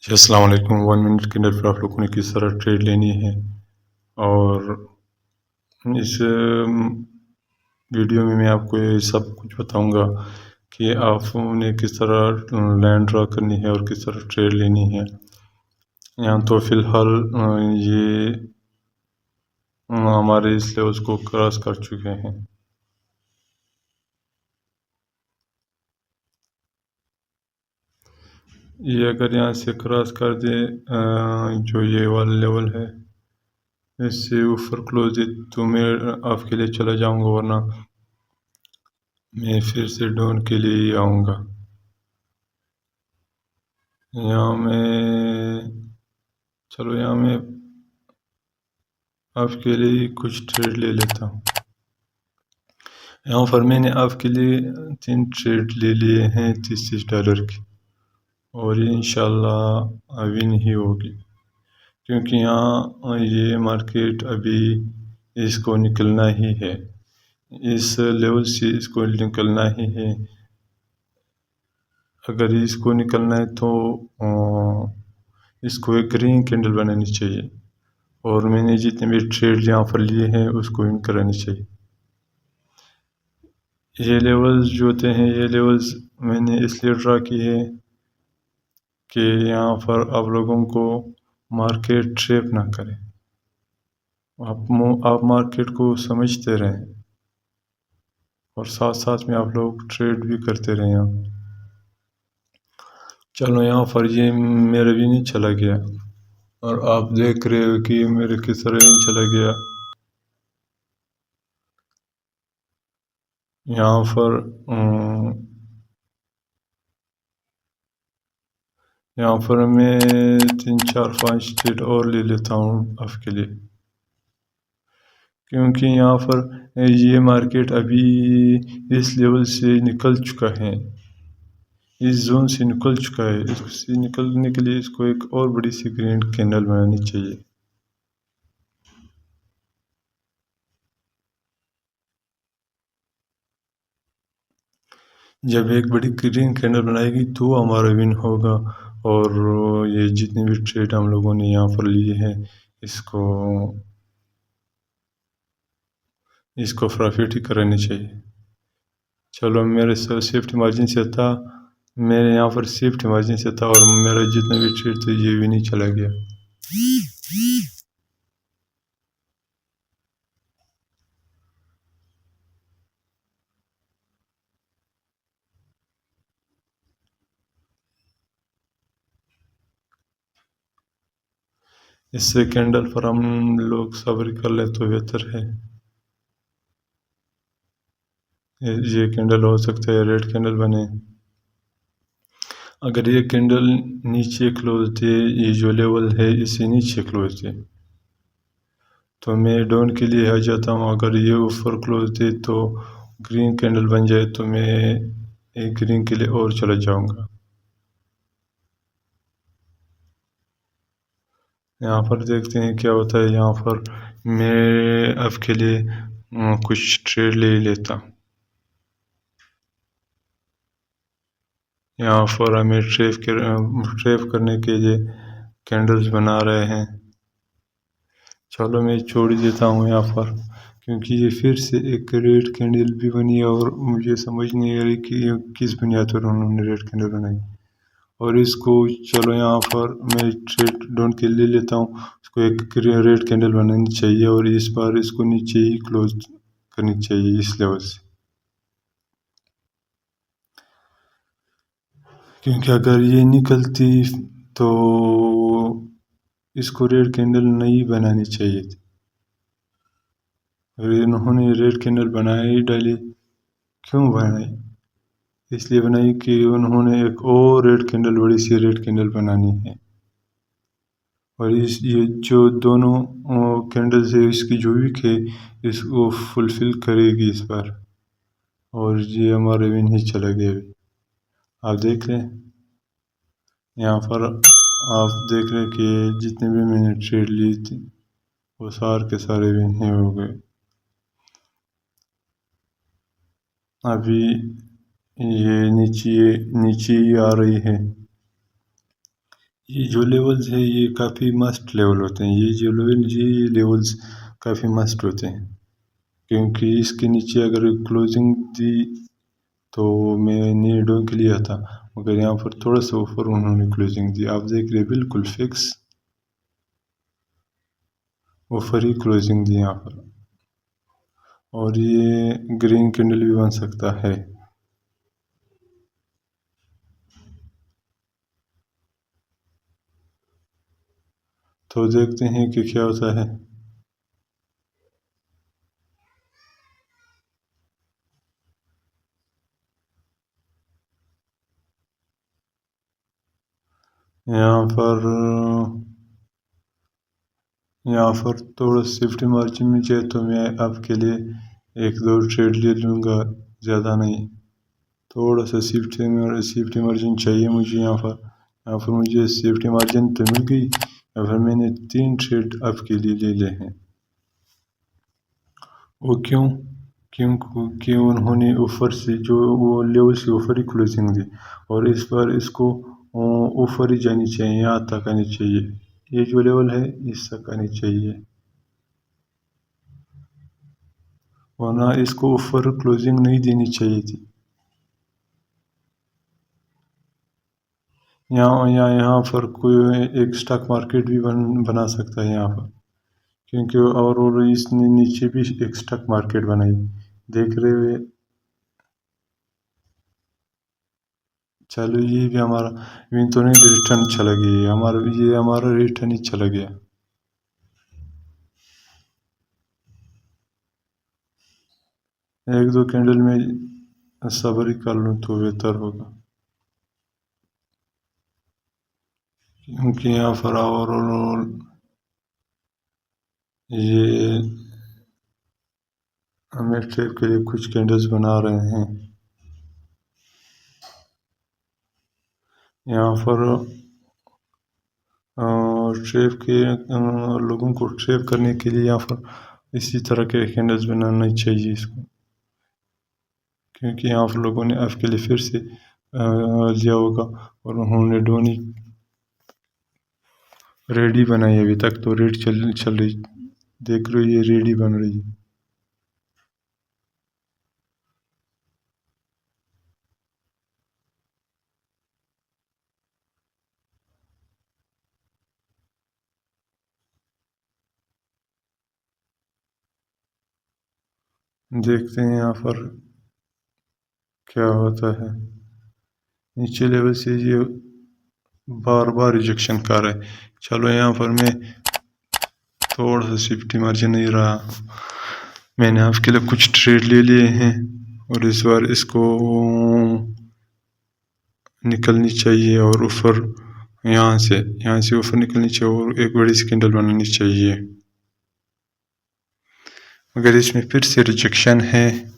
जी, अस्सलाम वालेकुम। 1 मिनट के अंदर फिर आप लोगों ने किस तरह ट्रेड लेनी है और इस वीडियो में मैं आपको ये सब कुछ बताऊंगा कि आपने किस तरह लैंड ड्रा करनी है और किस तरह ट्रेड लेनी है। यहाँ तो फ़िलहाल ये हमारे इस लेवल्स को क्रॉस कर चुके हैं। ये अगर यहाँ से क्रॉस कर दे जो ये वाला लेवल है इससे ऊपर क्लोज है तो मैं आपके लिए चला जाऊंगा, वरना मैं फिर से डाउन के लिए ही आऊँगा। यहाँ मैं चलो यहाँ मैं आपके लिए कुछ ट्रेड ले लेता हूँ। यहाँ पर मैंने आपके लिए 3 ट्रेड ले लिए हैं 30 डॉलर की, और ये इंशाल्लाह अभी नहीं होगी क्योंकि यहाँ ये मार्केट अभी इसको निकलना ही है, इस लेवल से इसको निकलना ही है। अगर इसको निकलना है तो इसको एक ग्रीन कैंडल बनानी चाहिए, और मैंने जितने भी ट्रेड यहाँ पर लिए हैं उसको इन करानी चाहिए। ये लेवल्स जो होते हैं, ये लेवल्स मैंने इसलिए ड्रा किए हैं कि यहाँ पर आप लोगों को मार्केट ट्रैप ना करे, आप मार्केट को समझते रहें और साथ साथ में आप लोग ट्रेड भी करते रहें। यहाँ चलो यहाँ पर ये मेरा भी नहीं चला गया, और आप देख रहे हो कि मेरे किस तरह नहीं चला गया। यहाँ पर यहाँ पर मैं 3 4 5 ट्रेड और ले लेता हूँ आपके लिए, क्योंकि यहाँ पर ये मार्केट अभी इस लेवल से निकल चुका है, इस जोन से निकल चुका है। इससे निकलने के लिए इसको एक और बड़ी सी ग्रीन कैंडल बनानी चाहिए। जब एक बड़ी ग्रीन कैंडल बनाएगी तो हमारा विन होगा, और ये जितने भी ट्रेड हम लोगों ने यहाँ पर लिए हैं इसको इसको प्रॉफिट ही करानी चाहिए। चलो मेरे सेफ्टी मार्जिन से था, मेरे यहाँ पर सेफ्टी मार्जिन से था, और मेरा जितना भी ट्रेड था ये भी नहीं चला गया। इससे कैंडल पर हम लोग सब्र कर ले तो बेहतर है। ये कैंडल हो सकता है रेड कैंडल बने। अगर ये कैंडल नीचे क्लोज दे, ये जो लेवल है इससे नीचे क्लोज दे तो मैं डाउन के लिए आ जाता हूँ। अगर ये ऊपर क्लोज दे तो ग्रीन कैंडल बन जाए तो मैं एक ग्रीन के लिए और चला जाऊँगा। यहाँ पर देखते हैं क्या होता है। यहाँ पर मैं आपके लिए कुछ ट्रेड ले लेता हूँ। यहाँ पर हमें ट्रेप करने के लिए कैंडल्स बना रहे हैं। चलो मैं छोड़ ही देता हूँ यहाँ पर, क्योंकि ये फिर से एक रेड कैंडल भी बनी है और मुझे समझ नहीं आ रही कि ये किस बुनियाद पर उन्होंने रेड कैंडल बनाई। और इसको चलो यहाँ पर मैं ट्रेड डाउन के ले लेता हूँ। इसको एक रेड कैंडल बनानी चाहिए और इस बार इसको नीचे ही क्लोज करनी चाहिए इस लेवल से, क्योंकि अगर ये निकलती तो इसको रेड कैंडल नहीं बनानी चाहिए थी। अगर इन्होंने रेड कैंडल बनाई डाली, क्यों बनाई? इसलिए बनाई कि उन्होंने एक और रेड कैंडल, बड़ी सी रेड कैंडल बनानी है, और इस ये जो दोनों कैंडल्स है इसकी जो विक है इसको फुलफिल करेगी इस बार, और ये हमारे भी नहीं चला गया अभी। आप देख लें यहाँ पर, आप देख रहे कि जितने भी मैंने ट्रेड ली थी वो सारे के सारे भी नहीं हो गए। अभी ये नीचे नीचे ही आ रही है, ये जो लेवल्स है ये काफ़ी मस्त लेवल होते हैं। ये लेवल्स काफ़ी मस्त होते हैं, क्योंकि इसके नीचे अगर क्लोजिंग दी तो मैं नीडो के लिए आता, मगर यहाँ पर थोड़ा सा ऊपर उन्होंने क्लोजिंग दी। आप देख रहे बिल्कुल फिक्स ऊपर ही क्लोजिंग दी यहाँ पर। और ये ग्रीन कैंडल भी बन सकता है। तो देखते हैं कि क्या होता है। यहाँ पर थोड़ा सेफ्टी मार्जिन में चाहिए तो मैं आपके लिए एक दो ट्रेड ले लूँगा, ज़्यादा नहीं। थोड़ा सा सेफ्टी मार्जिन चाहिए मुझे यहाँ पर मुझे सेफ्टी मार्जिन तो मिल गई। या फिर मैंने 3 ट्रेड आपके लिए ले लिए हैं। वो क्यों? क्योंकि उन्होंने ऊपर से जो वो लेवल से ऊपर ही क्लोजिंग दी, और इस बार इसको ऊपर ही जानी चाहिए, यहाँ तक आनी चाहिए। ये जो लेवल है इस तक आनी चाहिए, वरना इसको ऊपर क्लोजिंग नहीं देनी चाहिए थी। यहाँ पर कोई एक स्टॉक मार्केट भी बना सकता है यहाँ पर, क्योंकि और इसने नीचे भी एक स्टॉक मार्केट बनाई, देख रहे हुए। चलो ये भी हमारा यूं तो नहीं रिटर्न चला गया, हमारा रिटर्न ही चला गया। एक दो कैंडल में सब्र ही कर लूँ तो बेहतर होगा, क्योंकि यहाँ पर ओवरऑल ये हमें ट्रेड के लिए कुछ कैंडल्स बना रहे हैं। यहाँ पर ट्रेप के लोगों को ट्रेप करने के लिए यहाँ पर इसी तरह के कैंडल्स बनाना चाहिए इसको, क्योंकि यहाँ पर लोगों ने आपके लिए फिर से लिया होगा और उन्होंने डोनी रेडी बनाई। अभी तक तो रेड चल रही, देख रहे हो ये रेडी बन रही है। देखते हैं यहाँ पर क्या होता है। नीचे लेवल से ये बार बार रिजेक्शन कर रहा है। चलो यहाँ पर मैं थोड़ा सा सेफ्टी मार्जिन नहीं रहा, मैंने आपके लिए कुछ ट्रेड ले लिए हैं और इस बार इसको निकलनी चाहिए और ऊपर यहाँ से ऊपर निकलनी चाहिए और एक बड़ी सी कैंडल बनानी चाहिए, मगर इसमें फिर से रिजेक्शन है।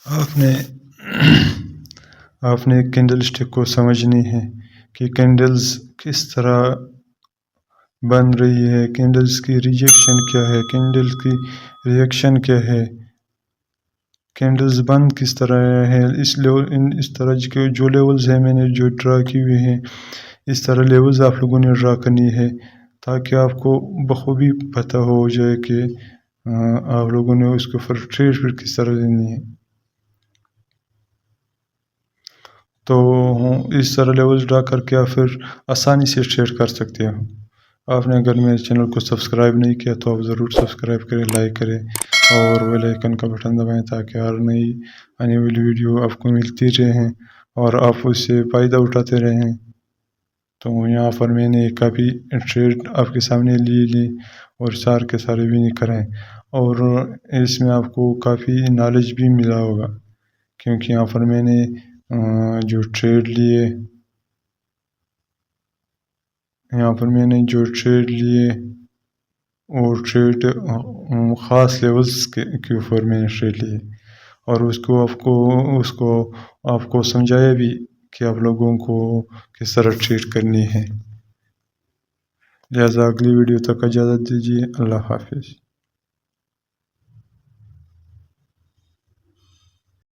आपने आपने कैंडल स्टिक को समझनी है कि कैंडल्स किस तरह बन रही है, कैंडल्स की रिजेक्शन क्या है, कैंडल्स की रिएक्शन क्या है, कैंडल्स बंद किस तरह है। इस तरह के जो लेवल्स हैं मैंने जो ड्रा किए हुए हैं, इस तरह लेवल्स आप लोगों ने ड्रा करनी है, ताकि आपको बखूबी पता हो जाए कि आप लोगों ने उसके ऊपर ट्रेड फिर किस तरह लेनी है। तो इस तरह लेवल्स ड्रा करके आप फिर आसानी से ट्रेड कर सकते हो। आपने अगर मेरे चैनल को सब्सक्राइब नहीं किया तो आप ज़रूर सब्सक्राइब करें, लाइक करें और बेल आइकन का बटन दबाएं, ताकि हर नई आने वाली वीडियो आपको मिलती रहें और आप उससे फ़ायदा उठाते रहें। तो यहाँ पर मैंने काफ़ी ट्रेड आपके सामने ली और सारे के सारे भी नहीं कराएँ, और इसमें आपको काफ़ी नॉलेज भी मिला होगा, क्योंकि यहाँ पर मैंने जो ट्रेड लिए यहाँ पर मैंने जो ट्रेड लिए और ट्रेड ख़ास लेवल्स के ऊपर मैंने ट्रेड लिए और उसको आपको समझाया भी कि आप लोगों को किस तरह ट्रेड करनी है। लिहाजा अगली वीडियो तक इजाज़त दीजिए। अल्लाह हाफिज़।